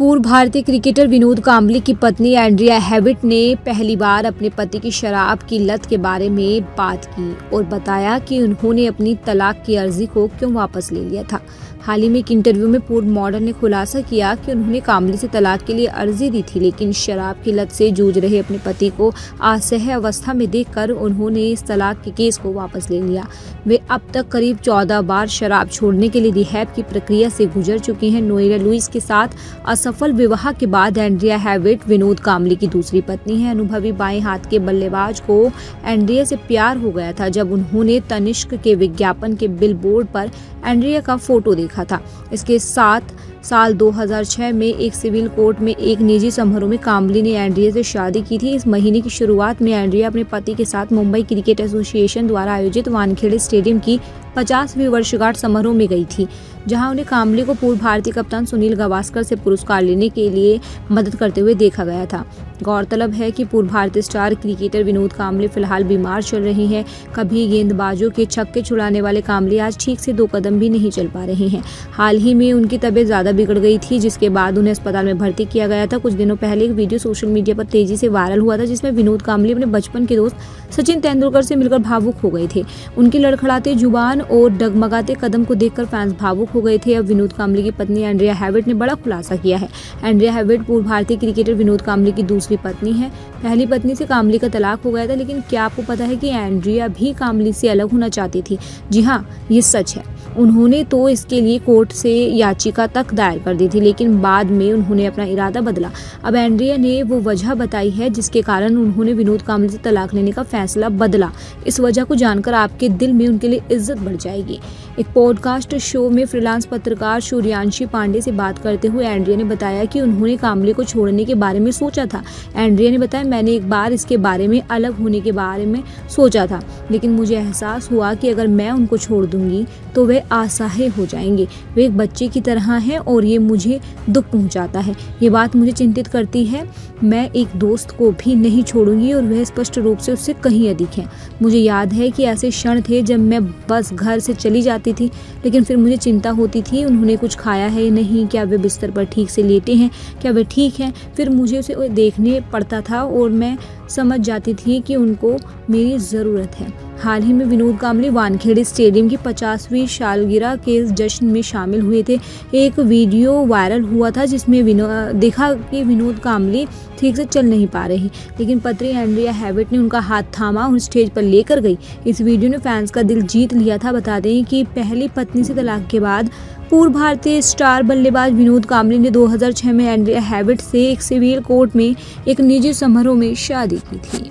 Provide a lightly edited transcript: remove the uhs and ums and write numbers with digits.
पूर्व भारतीय क्रिकेटर विनोद कांबली की पत्नी एंड्रिया हेविट ने पहली बार अपने पति की शराब की लत के बारे में बात की और बताया कि उन्होंने अपनी तलाक की अर्जी को क्यों वापस ले लिया था। हाल ही में एक इंटरव्यू में पूर्व मॉडल ने खुलासा किया कि उन्होंने कांबली से तलाक के लिए अर्जी दी थी, लेकिन शराब की लत से जूझ रहे अपने पति को असह्य अवस्था में देखकर उन्होंने इस तलाक के केस को वापस ले लिया। वे अब तक करीब 14 बार शराब छोड़ने के लिए रिहैब की प्रक्रिया से गुजर चुकी हैं। नोएला लुइस के साथ असफल विवाह के बाद एंड्रिया हेविट विनोद कांबली की दूसरी पत्नी है। अनुभवी बाएं हाथ के बल्लेबाज को एंड्रिया से प्यार हो गया था जब उन्होंने तनिष्क के विज्ञापन के बिलबोर्ड पर एंड्रिया का फोटो देखा था। इसके साथ साल 2006 में एक सिविल कोर्ट में एक निजी समारोह में कांबली ने एंड्रिया से शादी की थी। इस महीने की शुरुआत में एंड्रिया अपने पति के साथ मुंबई क्रिकेट एसोसिएशन द्वारा आयोजित वानखेड़े स्टेडियम की 50वीं वर्षगांठ समारोह में गई थी, जहां उन्हें कांबली को पूर्व भारतीय कप्तान सुनील गावस्कर से पुरस्कार लेने के लिए मदद करते हुए देखा गया था। गौरतलब है कि पूर्व भारतीय स्टार क्रिकेटर विनोद कांबली फिलहाल बीमार चल रही हैं। कभी गेंदबाजों के छक्के छुड़ाने वाले कांबली आज ठीक से 2 कदम भी नहीं चल पा रहे हैं। हाल ही में उनकी तबीयत ज्यादा बिगड़ गई थी, जिसके बाद उन्हें अस्पताल में भर्ती किया गया था। कुछ दिनों पहले एक वीडियो सोशल मीडिया पर तेजी से वायरल हुआ था, जिसमें विनोद कांबली अपने बचपन के दोस्त सचिन तेंदुलकर से मिलकर भावुक हो गए थे। उनकी लड़खड़ाते जुबान और डगमगाते कदम को देखकर फैंस भावुक हो गए थे। अब विनोद कांबली की पत्नी एंड्रिया हेविट ने बड़ा खुलासा किया है। एंड्रिया हेविट पूर्व भारतीय क्रिकेटर विनोद कांबली की दूसरी पत्नी है। पहली पत्नी से कांबली का तलाक हो गया था, लेकिन क्या आपको पता है कि एंड्रिया भी कांबली से अलग होना चाहती थी? जी हाँ, ये सच है। उन्होंने तो इसके लिए कोर्ट से याचिका तक दायर कर दी थी, लेकिन बाद में उन्होंने अपना इरादा बदला। अब एंड्रिया ने वो वजह बताई है जिसके कारण उन्होंने विनोद कांबली से तलाक लेने का फैसला बदला। इस वजह को जानकर आपके दिल में उनके लिए इज्जत बढ़ जाएगी। एक पॉडकास्ट शो में फ्रीलांस पत्रकार सूर्यांशी पांडे से बात करते हुए एंड्रिया ने बताया कि उन्होंने कांबली को छोड़ने के बारे में सोचा था। एंड्रिया ने बताया, मैंने एक बार इसके बारे में अलग होने के बारे में सोचा था, लेकिन मुझे एहसास हुआ कि अगर मैं उनको छोड़ दूंगी तो वे असहाय हो जाएंगे। वे एक बच्चे की तरह हैं और ये मुझे दुख पहुंचाता है। ये बात मुझे चिंतित करती है। मैं एक दोस्त को भी नहीं छोड़ूंगी और वह स्पष्ट रूप से उससे कहीं अधिक है। मुझे याद है कि ऐसे क्षण थे जब मैं बस घर से चली जाती थी, लेकिन फिर मुझे चिंता होती थी उन्होंने कुछ खाया है या नहीं, क्या वे बिस्तर पर ठीक से लेटे हैं, क्या वे ठीक हैं। फिर मुझे उसे देखने पड़ता था और मैं समझ जाती थी कि उनको मेरी ज़रूरत है। हाल ही में विनोद कांबली वानखेड़े स्टेडियम की 50वीं सालगिरह के जश्न में शामिल हुए थे। एक वीडियो वायरल हुआ था जिसमें देखा कि विनोद कांबली ठीक से चल नहीं पा रहे, लेकिन पत्नी एंड्रिया हेविट ने उनका हाथ थामा और स्टेज पर लेकर गई। इस वीडियो ने फैंस का दिल जीत लिया था। बता दें कि पहली पत्नी से तलाक के बाद पूर्व भारतीय स्टार बल्लेबाज विनोद कांबली ने 2006 में एंड्रिया हेविट से एक सिविल कोर्ट में एक निजी समारोह में शादी की थी।